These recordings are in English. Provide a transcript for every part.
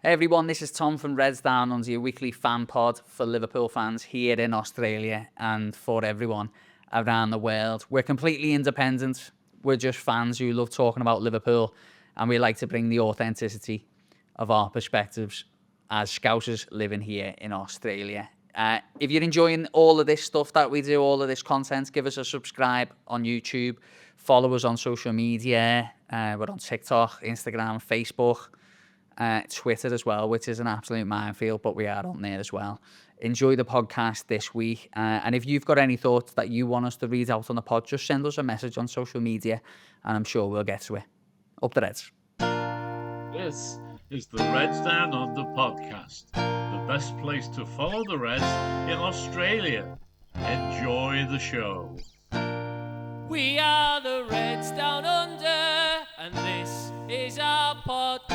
Hey everyone, this is Tom from Reds Down Under, your weekly fan pod for Liverpool fans here in Australia and for everyone around the world. We're completely independent. We're just fans who love talking about Liverpool, and we like to bring the authenticity of our perspectives as Scousers living here in Australia. If you're enjoying all of this stuff that we do, all of this content, give us a subscribe on YouTube, follow us on social media. We're on TikTok, Instagram, Facebook. Twitter as well, which is an absolute minefield, but we are on there as well. Enjoy the podcast this week. And if you've got any thoughts that you want us to read out on the pod, just send us a message on social media and I'm sure we'll get to it. Up the Reds. This is the Reds Down Under podcast, the best place to follow the Reds in Australia. Enjoy the show. We are the Reds Down Under, and this is our podcast.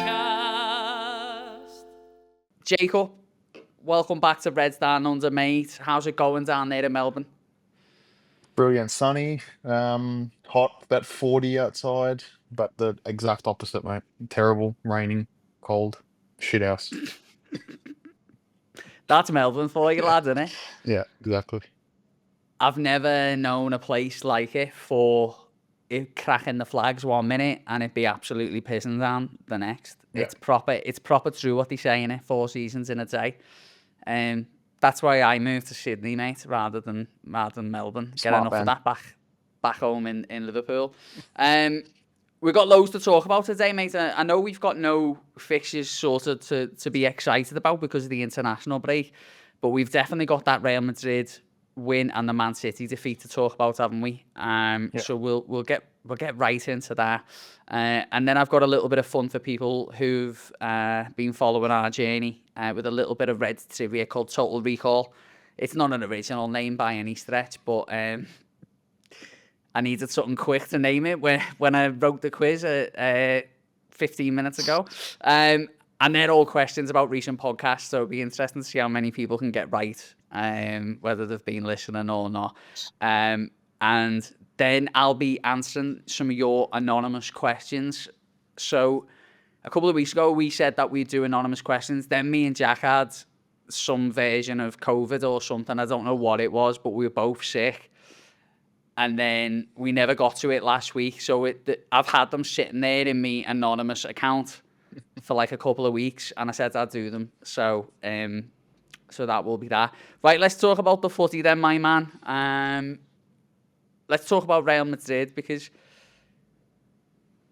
Jacob, welcome back to Reds Down Under, mate. How's it going down there in Melbourne? Brilliant, sunny, hot, about 40 outside, but the exact opposite, mate. Terrible, raining, cold, shit house. That's Melbourne for you, lad, isn't it? Yeah, exactly. I've never known a place like it for it cracking the flags 1 minute and it be absolutely pissing down the next. Yeah. It's proper true what they say in it, 4 seasons in a day. That's why I moved to Sydney, mate, rather than Melbourne. Get Smart enough of man. that back home in Liverpool. We've got loads to talk about today, mate. I know we've got no fixtures sorted to be excited about because of the international break, but we've definitely got that Real Madrid win and the Man City defeat to talk about, haven't we? So we'll get right into that, and then I've got a little bit of fun for people who've been following our journey with a little bit of Reds trivia called Total Recall. It's not an original name by any stretch, but I needed something quick to name it when I wrote the quiz 15 minutes ago. And they're all questions about recent podcasts, so it'll be interesting to see how many people can get right, whether they've been listening or not. And then I'll be answering some of your anonymous questions. So a couple of weeks ago, we said that we'd do anonymous questions. Then me and Jack had some version of COVID or something. I don't know what it was, but we were both sick. And then we never got to it last week. So I've had them sitting there in me anonymous account for like a couple of weeks, and I said I'd do them. So that will be that. Right, let's talk about the footy then, my man. Let's talk about Real Madrid, because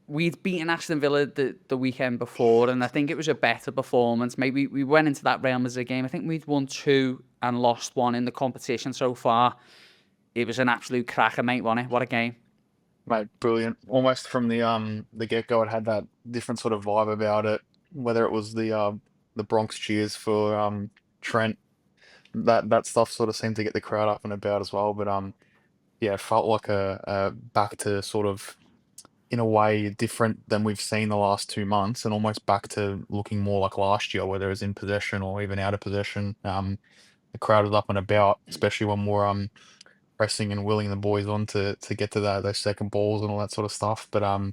we'd beaten Aston Villa the weekend before, and I think it was a better performance. Maybe we went into that Real Madrid game. I think we'd won 2 and lost 1 in the competition so far. It was an absolute cracker, mate, wasn't it? What a game. Mate, brilliant. Almost from the get-go, it had that different sort of vibe about it, whether it was the Bronx cheers for Trent. That stuff sort of seemed to get the crowd up and about as well, but yeah, it felt like a back to sort of, in a way, different than we've seen the last 2 months, and almost back to looking more like last year, whether it was in possession or even out of possession. The crowd was up and about, especially when we're pressing and willing the boys on to get to those second balls and all that sort of stuff. But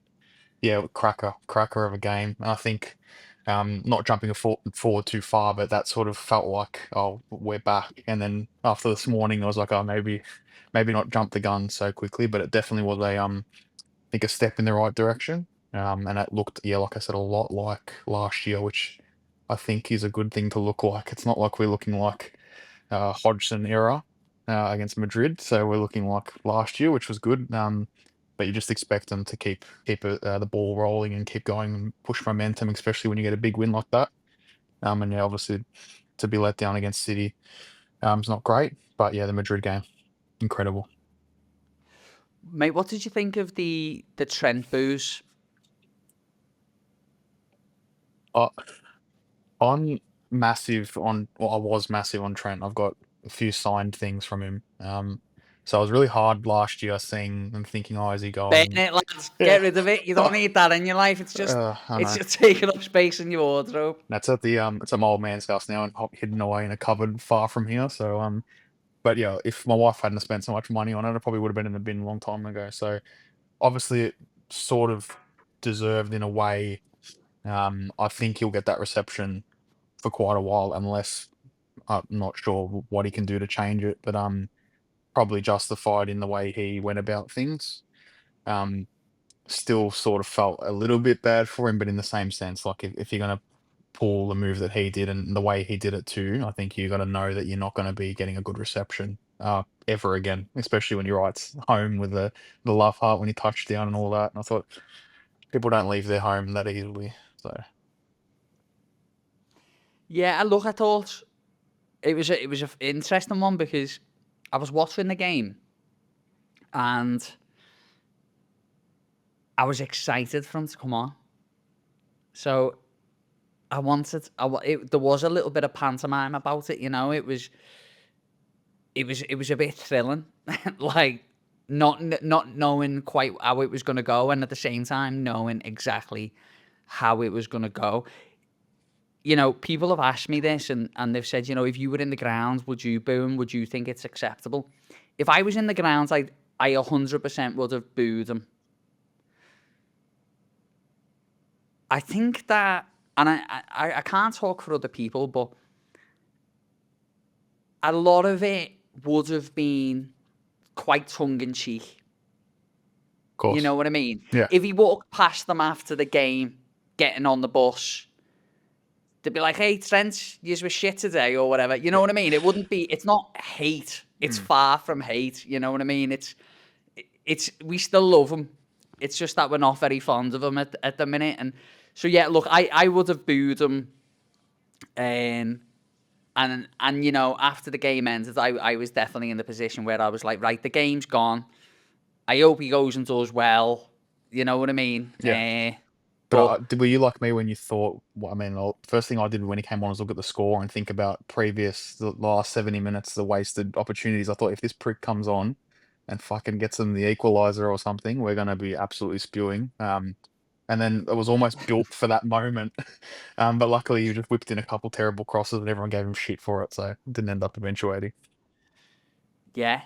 yeah, cracker of a game. I think not jumping forward too far, but that sort of felt like, oh, we're back. And then after this morning, I was like, oh, maybe not jump the gun so quickly, but it definitely was I think a step in the right direction. And it looked, yeah, like I said, a lot like last year, which I think is a good thing to look like. It's not like we're looking like Hodgson era against Madrid, so we're looking like last year, which was good. But you just expect them to keep the ball rolling and keep going and push momentum, especially when you get a big win like that. And yeah, obviously to be let down against City is not great, but yeah, the Madrid game, incredible. Mate, what did you think of the Trent boos? I'm massive on, well, I was massive on Trent. I've got a few signed things from him. So I was really hard last year seeing and thinking, oh, is he Burn going? it, lads. Yeah. Get rid of it. You don't need that in your life. It's just I know. just taking up space in your wardrobe. That's at it's at my old man's house now and hidden away in a cupboard far from here. So but yeah, if my wife hadn't spent so much money on it, it probably would have been in the bin a long time ago. So obviously it sort of deserved in a way I think he'll get that reception for quite a while, unless I'm not sure what he can do to change it, but probably justified in the way he went about things. Um, Still sort of felt a little bit bad for him, but in the same sense, like if you're gonna pull the move that he did and the way he did it too, I think you got to know that you're not going to be getting a good reception ever again, especially when you're right home with the love heart when he touched down and all that. And I thought people don't leave their home that easily. So Yeah, look, I thought it was an interesting one because I was watching the game and I was excited for him to come on. So there was a little bit of pantomime about it, you know. It was a bit thrilling, like not knowing quite how it was going to go, and at the same time knowing exactly how it was going to go. You know, people have asked me this, and they've said, you know, if you were in the ground, would you boo him? Would you think it's acceptable? If I was in the ground, I 100% would have booed him. I think that, and I can't talk for other people, but a lot of it would have been quite tongue-in-cheek. of course, You know what I mean? Yeah. If he walked past them after the game, getting on the bus, they'd be like, "Hey, Trent, you were shit today," or whatever. You know what I mean? It wouldn't be. It's not hate. It's far from hate. You know what I mean? It's. We still love him. It's just that we're not very fond of him at the minute. And so yeah, look, I would have booed him. And you know, after the game ended, I was definitely in the position where I was like, right, the game's gone. I hope he goes and does well. You know what I mean? Yeah. But But were you like me when you thought? Well, I mean, first thing I did when he came on was look at the score and think about the last 70 minutes, the wasted opportunities. I thought if this prick comes on and fucking gets them the equalizer or something, we're gonna be absolutely spewing. And then it was almost built for that moment. But luckily, you just whipped in a couple terrible crosses and everyone gave him shit for it, so it didn't end up eventuating. yeah,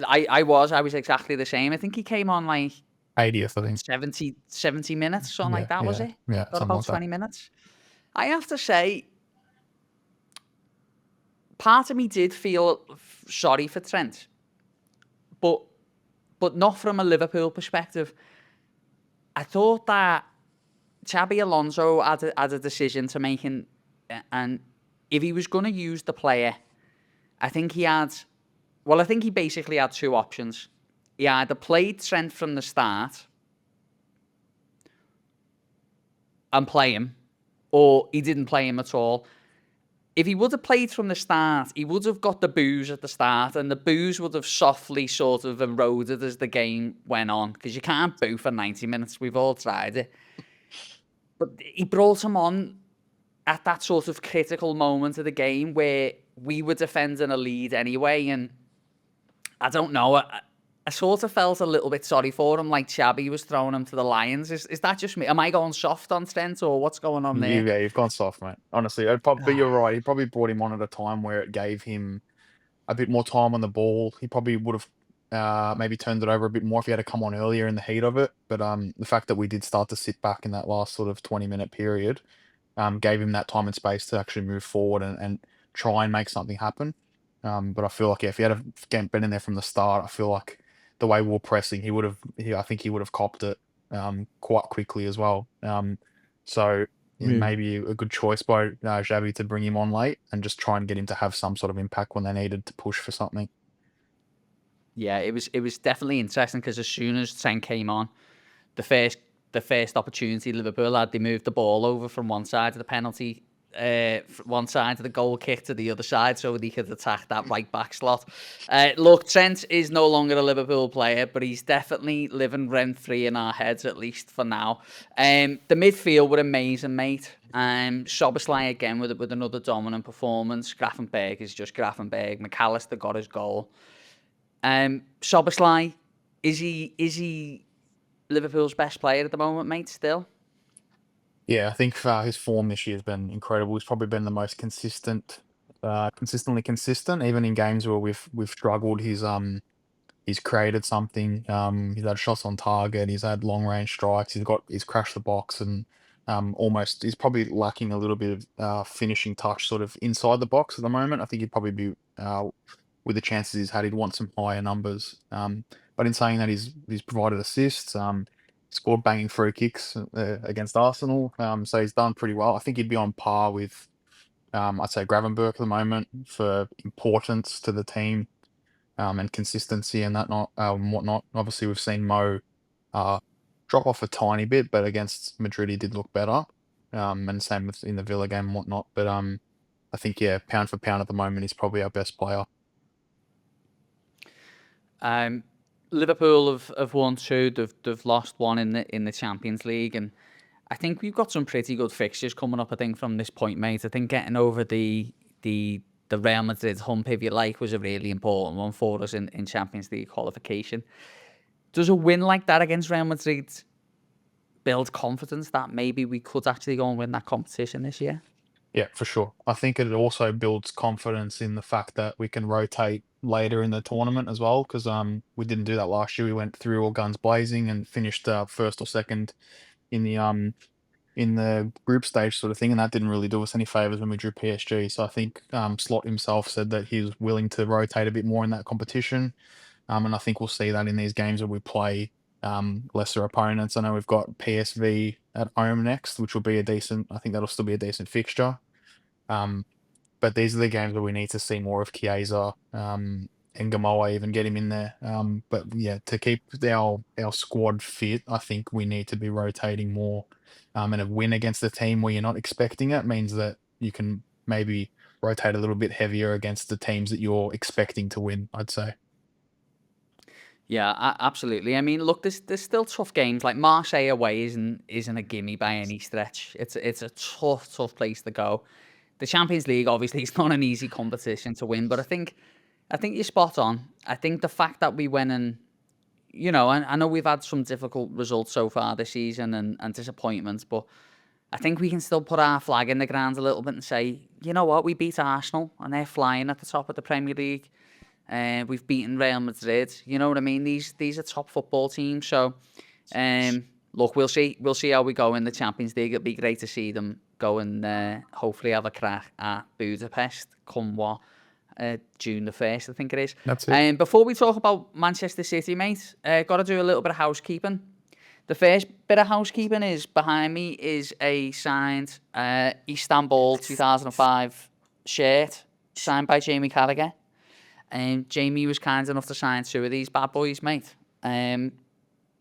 I was exactly the same. I think he came on like 80th, I think. 70 minutes, something like that, was it? Yeah, Got something about like that. 20 minutes. I have to say, part of me did feel sorry for Trent, but not from a Liverpool perspective. I thought that Xabi Alonso had a decision to make, and if he was going to use the player, I think he basically had two options. He either played Trent from the start and play him, or he didn't play him at all. If he would have played from the start, he would have got the boos at the start, and the boos would have softly sort of eroded as the game went on, because you can't boo for 90 minutes. We've all tried it. But he brought him on at that sort of critical moment of the game where we were defending a lead anyway, and I don't know, I sort of felt a little bit sorry for him, like Xabi was throwing him to the lions. Is that just me? Am I going soft on Trent, or what's going on there? Yeah, you've gone soft, mate. Honestly, but you're right. He probably brought him on at a time where it gave him a bit more time on the ball. He probably would have maybe turned it over a bit more if he had to come on earlier in the heat of it. But the fact that we did start to sit back in that last sort of 20-minute period gave him that time and space to actually move forward and try and make something happen. But I feel like if he had been in there from the start, I feel like the way we were pressing, I think he would have copped it quite quickly as well. So maybe a good choice by Xavi to bring him on late and just try and get him to have some sort of impact when they needed to push for something. Yeah, it was definitely interesting because as soon as Trent came on, the first opportunity Liverpool had, they moved the ball over from one side of the penalty, one side of the goal kick to the other side, so they could attack that right back slot. Look, Trent is no longer a Liverpool player, but he's definitely living rent free in our heads, at least for now. The midfield were amazing, mate. Szoboszlai again with another dominant performance. Gravenberg is just Gravenberg. McAllister got his goal. Szoboszlai, is he Liverpool's best player at the moment, mate, still? Yeah, I think his form this year has been incredible. He's probably been the most consistently consistent, even in games where we've struggled. He's created something. He's had shots on target. He's had long range strikes. He's crashed the box, and almost he's probably lacking a little bit of finishing touch sort of inside the box at the moment. I think he'd probably be with the chances he's had, he'd want some higher numbers. But in saying that, he's provided assists, scored banging free kicks against Arsenal. So he's done pretty well. I think he'd be on par with I'd say Gravenberch at the moment for importance to the team and consistency and whatnot. Obviously, we've seen Mo drop off a tiny bit, but against Madrid he did look better. And same with in the Villa game and whatnot. But I think pound for pound at the moment he's probably our best player. Liverpool have won 2. They've lost 1 in the Champions League, and I think we've got some pretty good fixtures coming up. I think from this point, mate. I think getting over the Real Madrid hump, if you like, was a really important one for us in Champions League qualification. Does a win like that against Real Madrid build confidence that maybe we could actually go and win that competition this year? Yeah, for sure. I think it also builds confidence in the fact that we can rotate later in the tournament as well, because we didn't do that last year. We went through all guns blazing and finished first or second in the group stage sort of thing, and that didn't really do us any favors when we drew PSG. So I think Slot himself said that he was willing to rotate a bit more in that competition, and I think we'll see that in these games where we play lesser opponents. I know we've got PSV at home next, which will be I think that'll still be a decent fixture. But these are the games where we need to see more of Chiesa and Gamoa, even get him in there. But yeah, to keep our squad fit, I think we need to be rotating more. And a win against a team where you're not expecting it means that you can maybe rotate a little bit heavier against the teams that you're expecting to win, I'd say. Yeah, absolutely. I mean, look, there's still tough games. Like Marseille away isn't a gimme by any stretch. It's a tough place to go. The Champions League, obviously, it's not an easy competition to win, but I think you're spot on. I think the fact that we went and, I know we've had some difficult results so far this season and disappointments, but I think we can still put our flag in the ground a little bit and say, you know what, we beat Arsenal and they're flying at the top of the Premier League. We've beaten Real Madrid. You know what I mean? These are top football teams. So, look, we'll see how we go in the Champions League. It'll be great to see them go and hopefully have a crack at Budapest come June the 1st, I think it is. That's it. Before we talk about Manchester City, mate, got to do a little bit of housekeeping. The first bit of housekeeping is behind me is a signed Istanbul 2005 shirt signed by Jamie Carragher. Jamie was kind enough to sign 2 of these bad boys, mate. And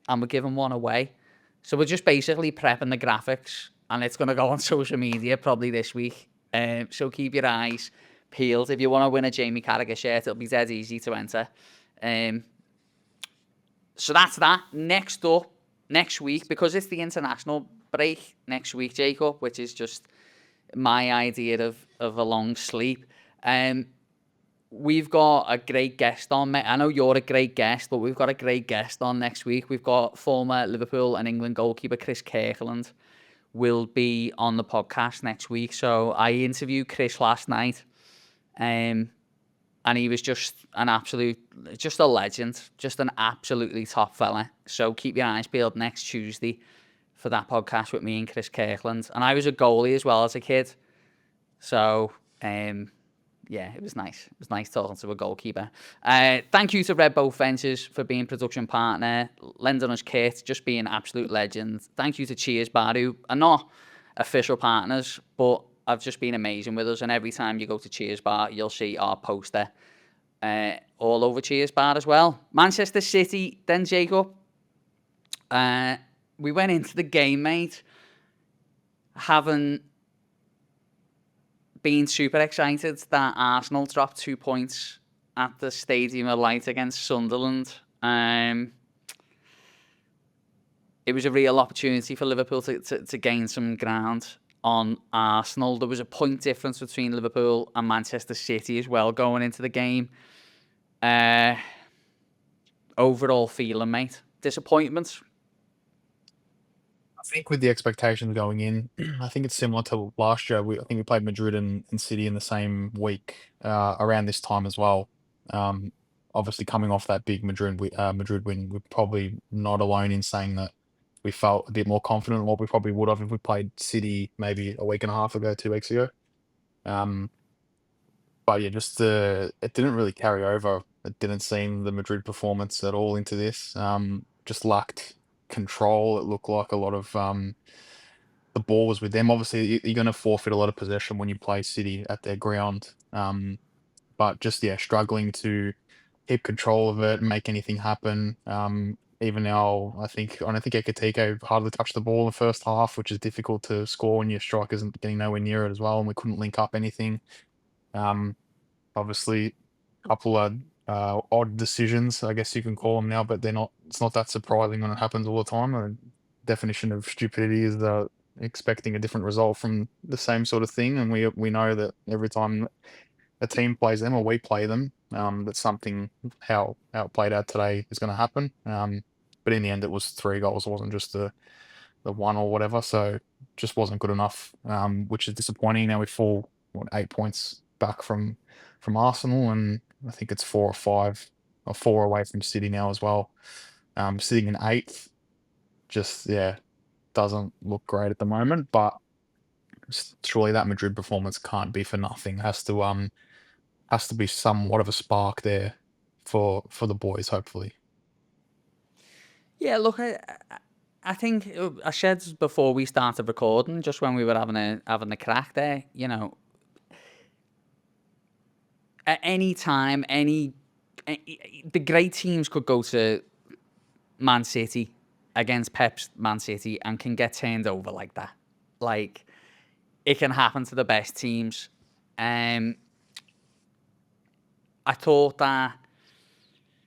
we're giving 1 away. So we're just basically prepping the graphics, and it's going to go on social media probably this week. So keep your eyes peeled. If you want to win a Jamie Carragher shirt, it'll be dead easy to enter. So that's that. Next up, next week, because it's the international break next week, Jacob, which is just my idea of a long sleep. We've got a great guest on. I know you're a great guest, but we've got a great guest on next week. We've got former Liverpool and England goalkeeper Chris Kirkland will be on the podcast next week. So I interviewed Chris last night, and he was just a legend, just an absolutely top fella. So keep your eyes peeled next Tuesday for that podcast with me and Chris Kirkland. And I was a goalie as well as a kid. So, yeah, it was nice. It was nice talking to a goalkeeper. Thank you to Redboat Ventures for being production partner, lending us kit, just being absolute legends. Thank you to Cheers Bar, who are not official partners, but have just been amazing with us. And every time you go to Cheers Bar, you'll see our poster all over Cheers Bar as well. Manchester City, then Jacob. We went into the game, mate, having been super excited that Arsenal dropped 2 points at the Stadium of Light against Sunderland. It was a real opportunity for Liverpool to gain some ground on Arsenal. There was a point difference between Liverpool and Manchester City as well going into the game. Overall feeling, mate, disappointment. I think with the expectations going in, I think it's similar to last year. I think we played Madrid and City in the same week around this time as well. Obviously, coming off that big Madrid win, we're probably not alone in saying that we felt a bit more confident than what we probably would have if we played City maybe a week and a half ago, 2 weeks ago. But yeah, just it didn't really carry over. It didn't seem the Madrid performance at all into this. Just lacked control. It looked like a lot of the ball was with them. Obviously, you're going to forfeit a lot of possession when you play City at their ground. But just struggling to keep control of it, make anything happen. Even now, I don't think Ekitike hardly touched the ball in the first half, which is difficult to score when your strike isn't getting nowhere near it as well, and we couldn't link up anything. Obviously, a couple of odd decisions, I guess you can call them now, but they're not. It's not that surprising when it happens all the time. The definition of stupidity is expecting a different result from the same sort of thing, and we know that every time a team plays them or we play them, that something how it played out today is going to happen. But in the end, it was 3 goals. It wasn't just the one or whatever. So just wasn't good enough, which is disappointing. Now we fall 8 points back from Arsenal, and I think it's 4 or 5 or 4 away from City now as well. Sitting in 8th, just doesn't look great at the moment. But surely that Madrid performance can't be for nothing. Has to be somewhat of a spark there for the boys, hopefully. Yeah, look, I think I said before we started recording, just when we were having a crack there, at any time, the great teams could go to Man City against Pep's Man City and can get turned over like that. Like, it can happen to the best teams. I thought that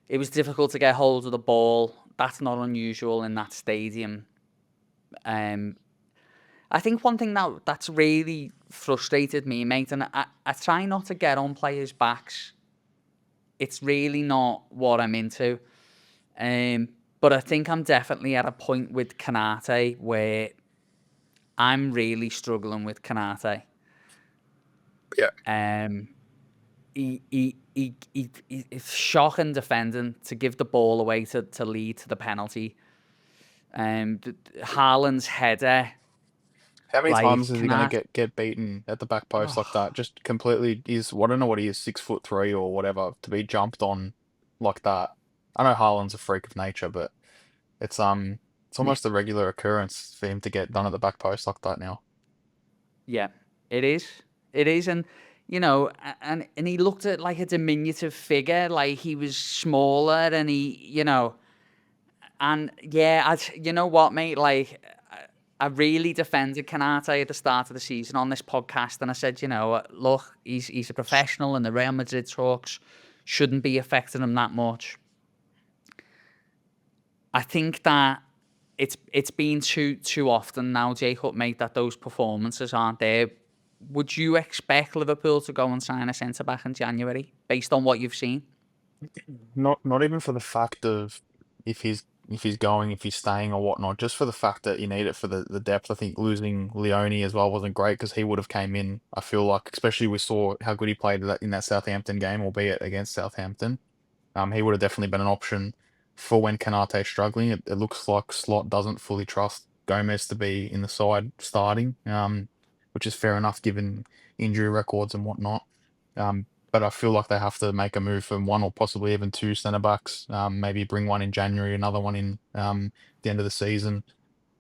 it was difficult to get hold of the ball. That's not unusual in that stadium. I think one thing that's really frustrated me, mate, and I try not to get on players' backs. It's really not what I'm into. But I think I'm definitely at a point with Konate where I'm really struggling with Konate. Yeah. It's shocking defending to give the ball away to lead to the penalty. Haaland's header. How many Like, times is he going to get beaten at the back post like that? Just completely, I don't know what he is, 6'3" or whatever, to be jumped on like that. I know Haaland's a freak of nature, but it's almost a regular occurrence for him to get done at the back post like that now. Yeah, it is. It is, and and he looked at like a diminutive figure, like he was smaller, and and yeah, you know what, mate, like I really defended Konate at the start of the season on this podcast, and I said, look, he's a professional, and the Real Madrid talks shouldn't be affecting him that much. I think that it's been too often now, Jacob, mate, that those performances aren't there. Would you expect Liverpool to go and sign a centre-back in January, based on what you've seen? Not even for the fact of if he's going, if he's staying or whatnot, just for the fact that you need it for the depth. I think losing Leone as well wasn't great because he would have came in, I feel like, especially we saw how good he played in that Southampton game, albeit against Southampton. He would have definitely been an option for when Konate's struggling. It looks like Slot doesn't fully trust Gomez to be in the side starting, which is fair enough given injury records and whatnot. But I feel like they have to make a move for 1 or possibly even 2 centre backs. Maybe bring one in January, another one in the end of the season.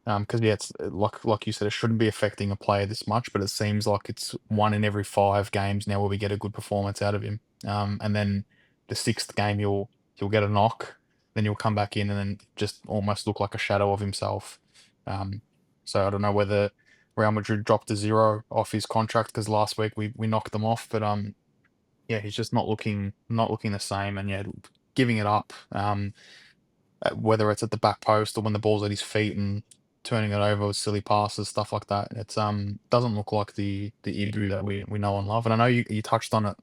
Because it's like you said, it shouldn't be affecting a player this much, but it seems like it's 1 in every 5 games now where we get a good performance out of him. And then the 6th game he'll get a knock, then he'll come back in and then just almost look like a shadow of himself. So I don't know whether Real Madrid dropped a 0 off his contract because last week we knocked them off, but yeah, he's just not looking the same, and giving it up. Whether it's at the back post or when the ball's at his feet and turning it over with silly passes, stuff like that. It's doesn't look like the Ibu that we know and love. And I know you touched on it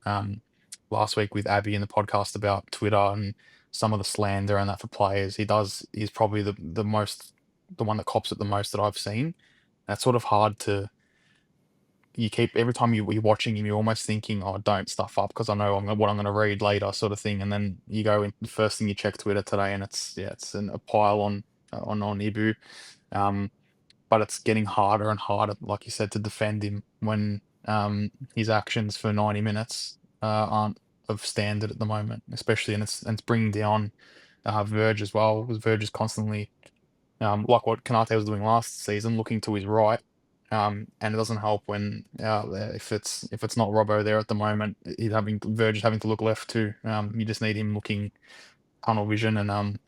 last week with Abby in the podcast about Twitter and some of the slander and that for players. He's probably the one that cops it the most that I've seen. That's sort of hard to. Every time you're watching him, you're almost thinking, "Oh, don't stuff up," because I know what I'm going to read later, sort of thing. And then you go in, the first thing you check Twitter today, and it's a pile on Ibu. But it's getting harder and harder, like you said, to defend him when his actions for 90 minutes aren't of standard at the moment, especially, and it's bringing down Verge as well, because Verge is constantly, like what Kanate was doing last season, looking to his right. And it doesn't help when if it's not Robbo there at the moment, Verge is having to look left too. You just need him looking tunnel vision, and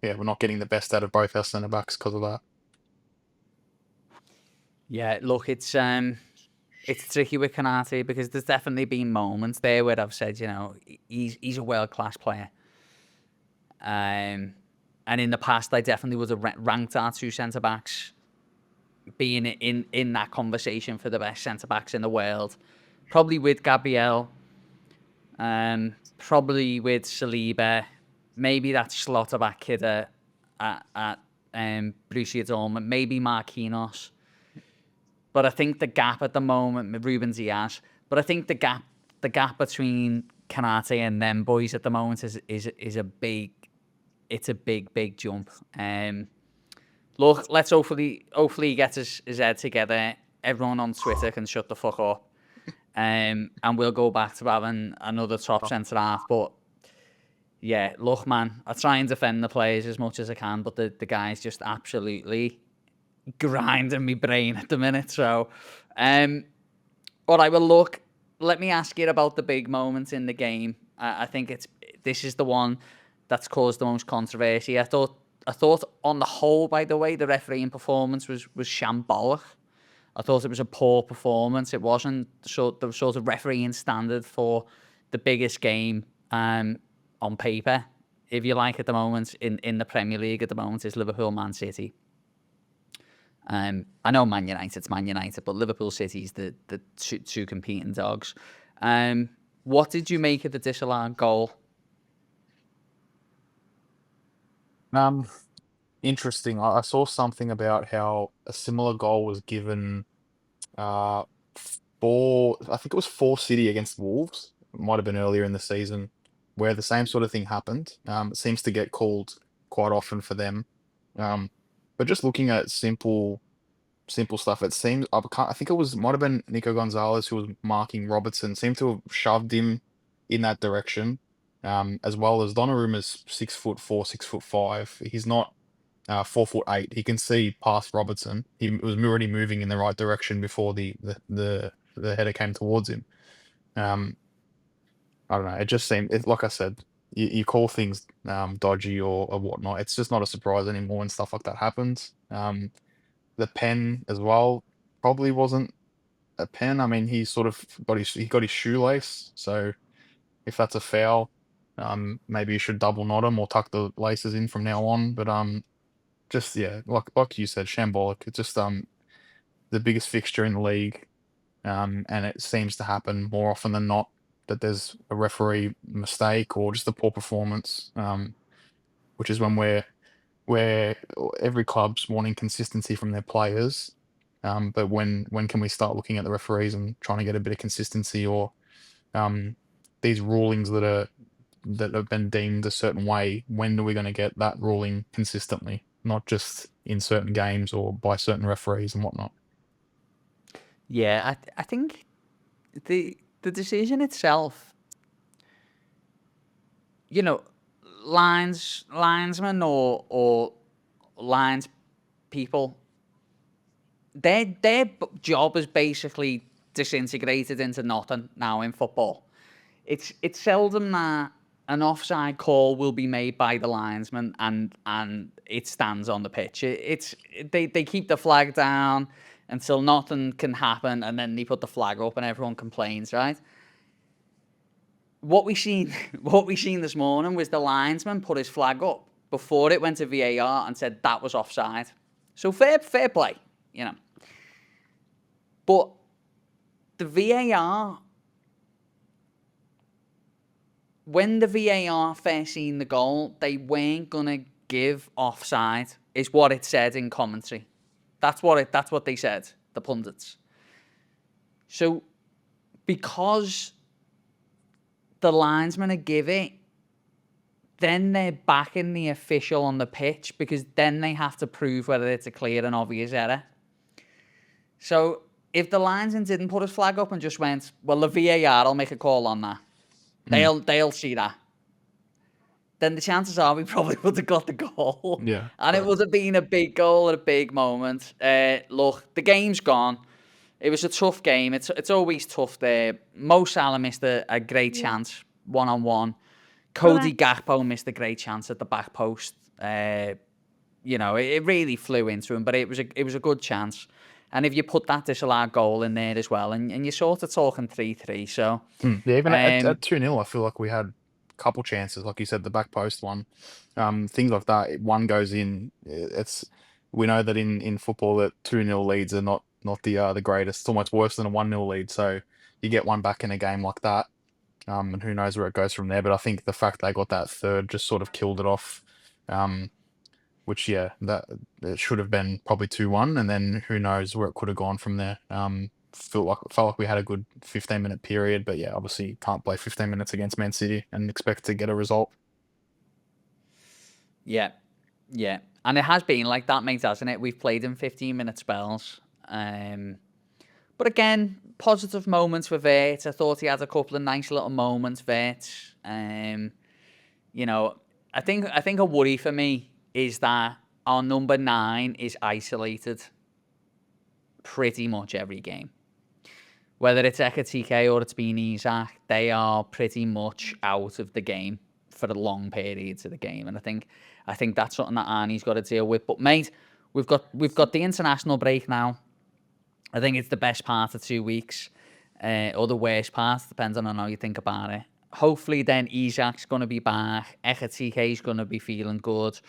we're not getting the best out of both our centre backs because of that. Yeah, look, it's tricky with Kanate because there's definitely been moments there where I've said, he's a world-class player. And in the past, I definitely would have ranked our two centre-backs being in that conversation for the best centre-backs in the world. Probably with Gabriel, probably with Saliba, maybe that Schlotterback kid at Borussia Dortmund, maybe Marquinhos. But I think the gap at the moment with Ruben Diaz, but I think the gap between Kanate and them boys at the moment is a big jump. Look, let's hopefully he gets his head together. Everyone on Twitter can shut the fuck up. And we'll go back to having another top centre half. But yeah, look, man, I try and defend the players as much as I can, but the guy's just absolutely grinding my brain at the minute. So, all right, well, look, let me ask you about the big moments in the game. I think this is the one that's caused the most controversy. I thought on the whole, by the way, the refereeing performance was shambolic. I thought it was a poor performance. It wasn't the sort of refereeing standard for the biggest game on paper, if you like, at the moment in the Premier League at the moment is Liverpool Man City. I know Man United's Man United, but Liverpool City's the two competing dogs. What did you make of the disallowed goal? Interesting. I saw something about how a similar goal was given I think it was 4 City against Wolves. It might have been earlier in the season where the same sort of thing happened. It seems to get called quite often for them. But just looking at simple stuff, it seems I think it might have been Nico Gonzalez who was marking Robertson, seemed to have shoved him in that direction. As well as Donnarumma's 6'4", 6'5". He's not 4'8". He can see past Robertson. He was already moving in the right direction before the header came towards him. I don't know. It just seemed, like I said, you call things dodgy or whatnot. It's just not a surprise anymore when stuff like that happens. The pen as well probably wasn't a pen. I mean, he sort of got his shoelace. So if that's a foul, maybe you should double knot him or tuck the laces in from now on. But just like you said, shambolic. It's just the biggest fixture in the league, and it seems to happen more often than not that there's a referee mistake or just a poor performance, which is when where every club's wanting consistency from their players. But when can we start looking at the referees and trying to get a bit of consistency, or these rulings that have been deemed a certain way? When are we going to get that ruling consistently, not just in certain games or by certain referees and whatnot? Yeah, I think the decision itself, linesmen or lines people, their job is basically disintegrated into nothing now in football. It's seldom that an offside call will be made by the linesman and it stands on the pitch. They keep the flag down until nothing can happen, and then they put the flag up and everyone complains, right? What we seen this morning was the linesman put his flag up before it went to VAR and said that was offside. So fair play, But the VAR, when the VAR first seen the goal, they weren't gonna give offside, is what it said in commentary. That's what they said, the pundits. So because the linesman give it then they're backing the official on the pitch because then they have to prove whether it's a clear and obvious error. So if the linesman didn't put his flag up and just went, well, the VAR will make a call on that. They'll see that. Then the chances are we probably would have got the goal. Yeah. And it would have been a big goal at a big moment. Look, the game's gone. It was a tough game. It's always tough there. Mo Salah missed a great chance, one-on-one. Cody Gakpo missed a great chance at the back post. You know, it really flew into him, but it was a good chance. And if you put that disallowed goal in there as well, and you're sort of talking 3-3, so... Yeah, even at 2-0, I feel like we had a couple chances, like you said, the back post one. Things like that, one goes in. We know that in football that 2-0 leads are not the greatest. It's almost worse than a 1-0 lead, so you get one back in a game like that, and who knows where it goes from there. But I think the fact they got that third just sort of killed it off. Which, yeah, that it should have been probably 2-1, and then who knows where it could have gone from there. Felt like we had a good 15-minute period, but yeah, obviously you can't play 15 minutes against Man City and expect to get a result. Yeah, and it has been like that, mate, hasn't it? We've played in 15-minute spells. But again, positive moments with Vert. I thought he had a couple of nice little moments, Vert. You know, I think a worry for me is that our number 9 is isolated pretty much every game. Whether it's Ekatike or it's been Isak, they are pretty much out of the game for the long periods of the game. And I think that's something that Arnie's got to deal with. But mate, we've got the international break now. I think it's the best part of 2 weeks, or the worst part, depending on how you think about it. Hopefully then Isak's going to be back. Ekatike's going to be feeling good.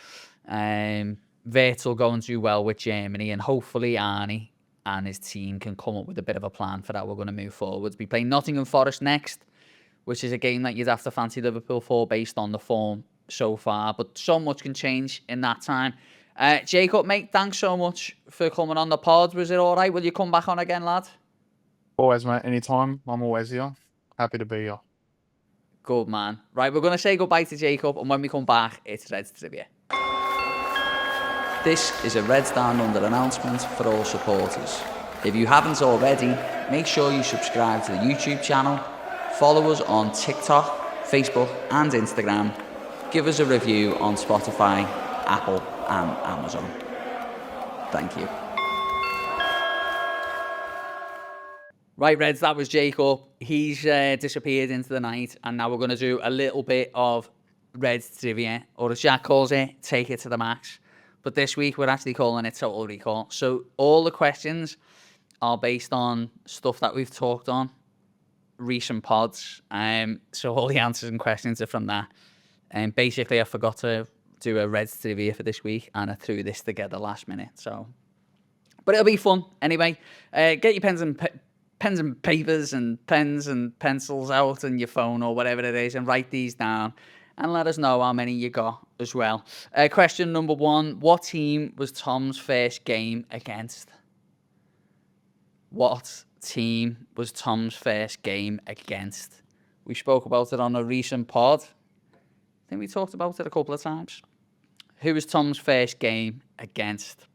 Vert will go and do well with Germany, and hopefully Arnie and his team can come up with a bit of a plan for how we're going to move forward. We play Nottingham Forest next, which is a game that you'd have to fancy Liverpool for based on the form so far, but so much can change in that time. Jacob, mate, thanks so much for coming on the pod. Was it all right? Will you come back on again, lad? Always, mate. Anytime. I'm always here. Happy to be here. Good man. Right, we're going to say goodbye to Jacob, and when we come back, it's Reds Trivia. This is a Reds Down Under announcement for all supporters. If you haven't already, make sure you subscribe to the YouTube channel, follow us on TikTok, Facebook and Instagram, give us a review on Spotify, Apple and Amazon. Thank you. Right, Reds, that was Jacob. He's disappeared into the night, and now we're going to do a little bit of Reds Trivia, or as Jack calls it, take it to the max. But this week, we're actually calling it Total Recall. So all the questions are based on stuff that we've talked on, recent pods. So all the answers and questions are from that. And basically, I forgot to do a Reds Trivia for this week, and I threw this together last minute. So, but it'll be fun. Anyway, get your pens and papers and pens and pencils out and your phone or whatever it is, and write these down. And let us know how many you got as well. Question number 1. What team was Tom's first game against? What team was Tom's first game against? We spoke about it on a recent pod. I think we talked about it a couple of times. Who was Tom's first game against?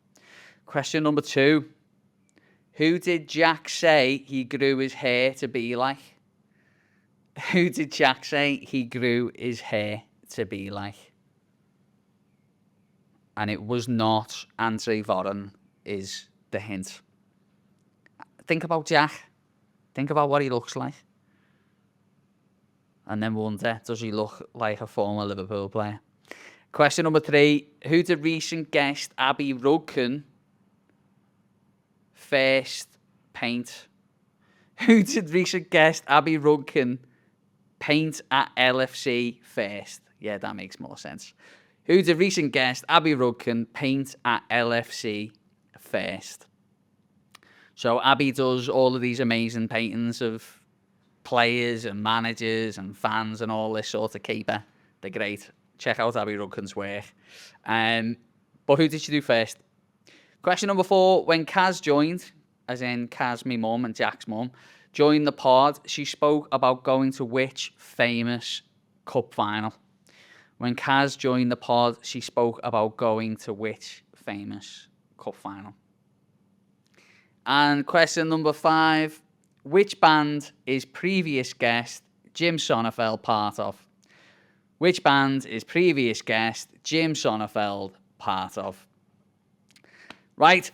Question number 2. Who did Jack say he grew his hair to be like? Who did Jack say he grew his hair to be like? And it was not Andre Varane, is the hint. Think about Jack. Think about what he looks like. And then wonder, does he look like a former Liverpool player? Question number 3. Who did recent guest Abby Ruggen first paint? Who did recent guest Abby Ruggen paint at LFC first? Yeah, that makes more sense. Who did recent guest Abby Ruggen paint at LFC first? So Abby does all of these amazing paintings of players and managers and fans and all this sort of caper. They're great. Check out Abby Ruggen's work. But who did she do first? Question number 4. When Kaz joined, as in Kaz, me mum and Jack's mum, joined the pod, she spoke about going to which famous cup final? When Kaz joined the pod, she spoke about going to which famous cup final? And question number 5, which band is previous guest Jim Sonnefeld part of? Which band is previous guest Jim Sonnefeld part of? Right,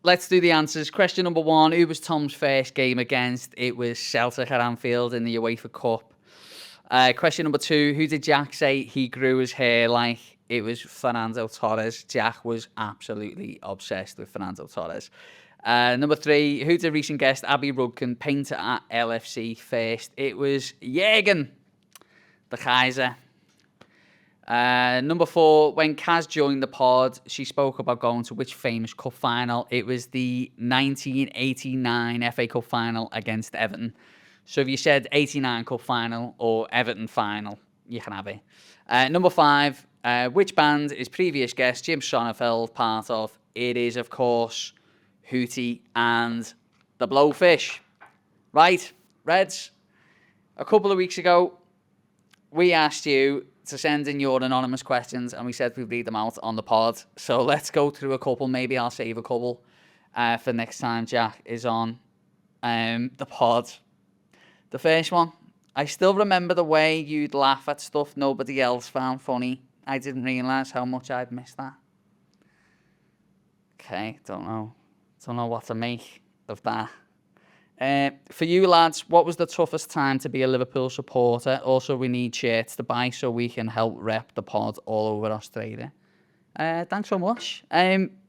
let's do the answers. Question number 1, who was Tom's first game against? It was Celtic at Anfield in the UEFA Cup. Question number 2, who did Jack say he grew his hair like? It was Fernando Torres. Jack was absolutely obsessed with Fernando Torres. Number 3, who did recent guest Abby Rudkin paint at LFC first? It was Jürgen, the Kaiser. Number 4, when Kaz joined the pod, she spoke about going to which famous cup final? It was the 1989 FA Cup final against Everton. So if you said 89 cup final or Everton final, you can have it. Number 5, which band is previous guest Jim Sonnefeld part of? It is, of course, Hootie and the Blowfish. Right, Reds, a couple of weeks ago, we asked you to send in your anonymous questions, and we said we'd read them out on the pod. So let's go through a couple. Maybe I'll save a couple for next time Jack is on the pod. The first one, I still remember the way you'd laugh at stuff nobody else found funny. I didn't realise how much I'd missed that. Okay, don't know what to make of that. For you lads, what was the toughest time to be a Liverpool supporter? Also, we need shirts to buy so we can help rep the pod all over Australia. Thanks so much.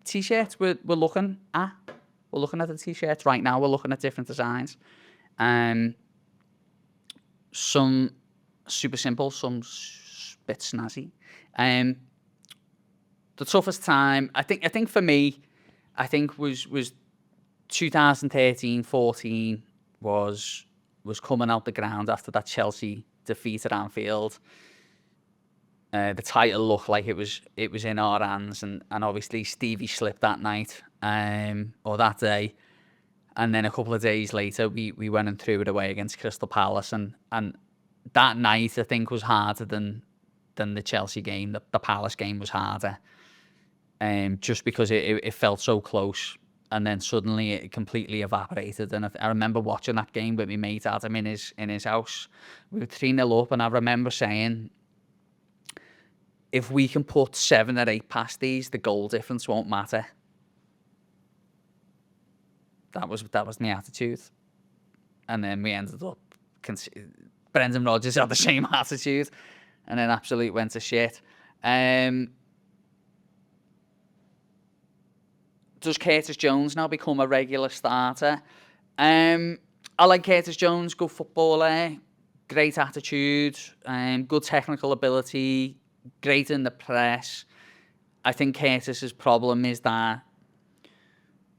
T-shirts we're looking at. We're looking at the T-shirts right now. We're looking at different designs. Some super simple, some bit snazzy. The toughest time, I think for me, was 2013-14 was coming out the ground after that Chelsea defeat at Anfield. The title looked like it was in our hands, and obviously Stevie slipped that night, or that day, and then a couple of days later we went and threw it away against Crystal Palace, and that night I think was harder than the Chelsea game. The Palace game was harder, just because it felt so close. And then suddenly it completely evaporated. And I remember watching that game with my mate Adam in his house. We were 3-0 up, and I remember saying, if we can put 7 or 8 past these, the goal difference won't matter. That was my attitude. And then we ended up, Brendan Rodgers had the same attitude, and then absolutely went to shit. Does Curtis Jones now become a regular starter? I like Curtis Jones, good footballer, great attitude, good technical ability, great in the press. I think Curtis's problem is that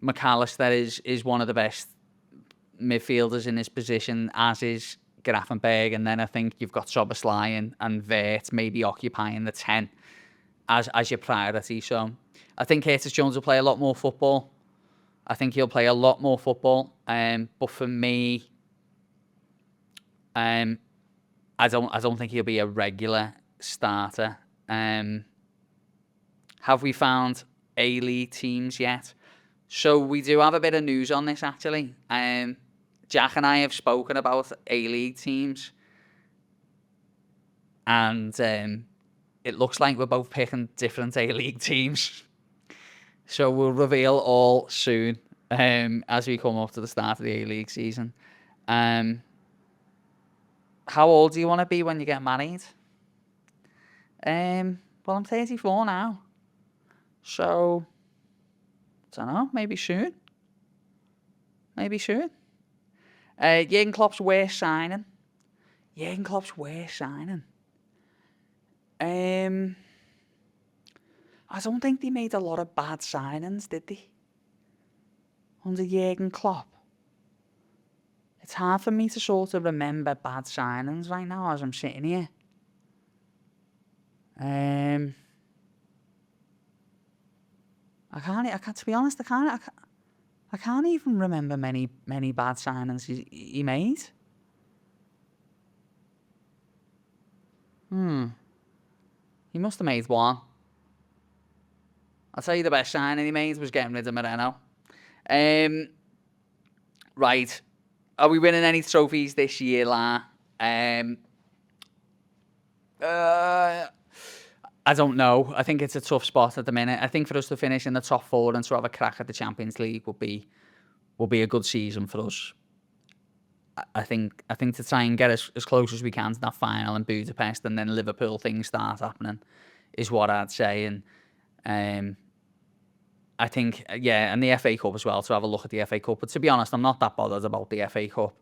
McAllister is one of the best midfielders in his position, as is Grafenberg, and then I think you've got Szoboszlai and Vert maybe occupying the 10 as your priority. So I think Curtis Jones will play a lot more football. But for me, I don't think he'll be a regular starter. Have we found A-League teams yet? So we do have a bit of news on this, actually. Jack and I have spoken about A-League teams, and it looks like we're both picking different A-League teams. So we'll reveal all soon as we come up to the start of the A-League season. How old do you want to be when you get married? Well, I'm 34 now. So, I don't know, maybe soon. Jurgen Klopp's worst signing. I don't think they made a lot of bad signings, did they? Under Jurgen Klopp. It's hard for me to sort of remember bad signings right now as I'm sitting here. I can't. To be honest, I can't even remember many bad signings he made. He must have made one. I'll tell you the best signing he made was getting rid of Moreno. Right. Are we winning any trophies this year, La? I don't know. I think it's a tough spot at the minute. I think for us to finish in the top 4 and to have a crack at the Champions League will be a good season for us. I think to try and get as close as we can to that final in Budapest, and then Liverpool things start happening, is what I'd say. And I think, and the FA Cup as well, to have a look at the FA Cup. But to be honest, I'm not that bothered about the FA Cup.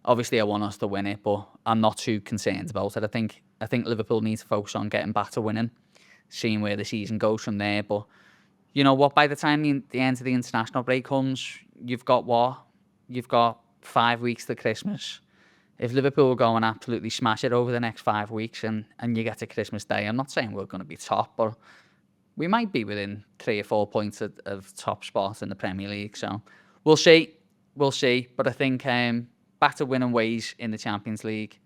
Obviously, I want us to win it, but I'm not too concerned about it. I think Liverpool need to focus on getting back to winning, seeing where the season goes from there. But you know what? By the time the end of the international break comes, you've got what? You've got 5 weeks to Christmas. If Liverpool go and absolutely smash it over the next 5 weeks, and you get to Christmas Day, I'm not saying we're going to be top, but we might be within 3 or 4 points of top spot in the Premier League. So we'll see. But I think back to winning ways in the Champions League,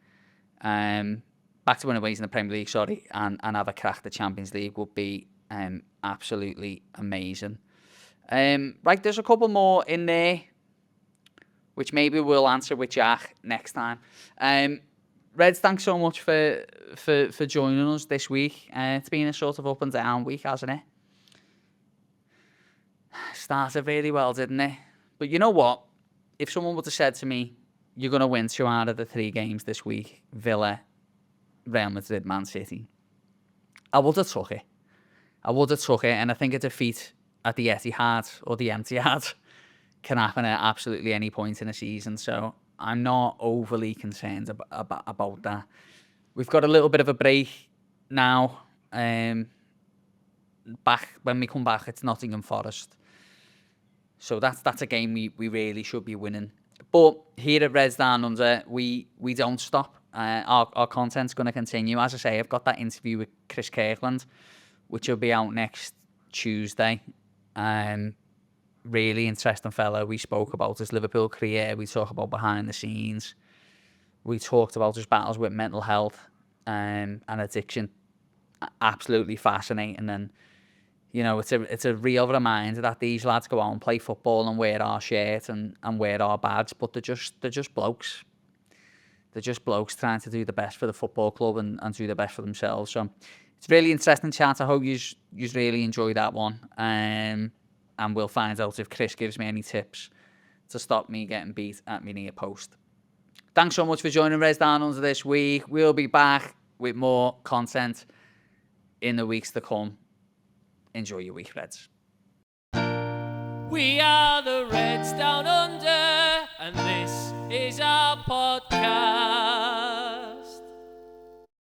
back to winning ways in the Premier League, sorry, and have a crack at the Champions League would be absolutely amazing. Right, there's a couple more in there, which maybe we'll answer with Jack next time. Reds, thanks so much for joining us this week. It's been a sort of up and down week, hasn't it? Started really well, didn't it? But you know what? If someone would have said to me, you're going to win 2 out of the 3 games this week, Villa, Real Madrid, Man City, I would have took it. And I think a defeat at the Etihad or the Etihad can happen at absolutely any point in a season. So I'm not overly concerned about that. We've got a little bit of a break now. When we come back, it's Nottingham Forest. So that's a game we really should be winning. But here at Reds Down Under, we don't stop. Our content's going to continue. As I say, I've got that interview with Chris Kirkland, which will be out next Tuesday. Really interesting fellow. We spoke about his Liverpool career. We talk about behind the scenes. We talked about his battles with mental health and addiction. Absolutely fascinating. And you know, it's a real reminder that these lads go out and play football and wear our shirt and wear our badge, but they're just blokes. They're just blokes trying to do the best for the football club and do the best for themselves. So it's a really interesting chat. I hope you really enjoyed that one. And we'll find out if Chris gives me any tips to stop me getting beat at my near post. Thanks so much for joining Reds Down Under this week. We'll be back with more content in the weeks to come. Enjoy your week, Reds. We are the Reds Down Under, and this is our podcast.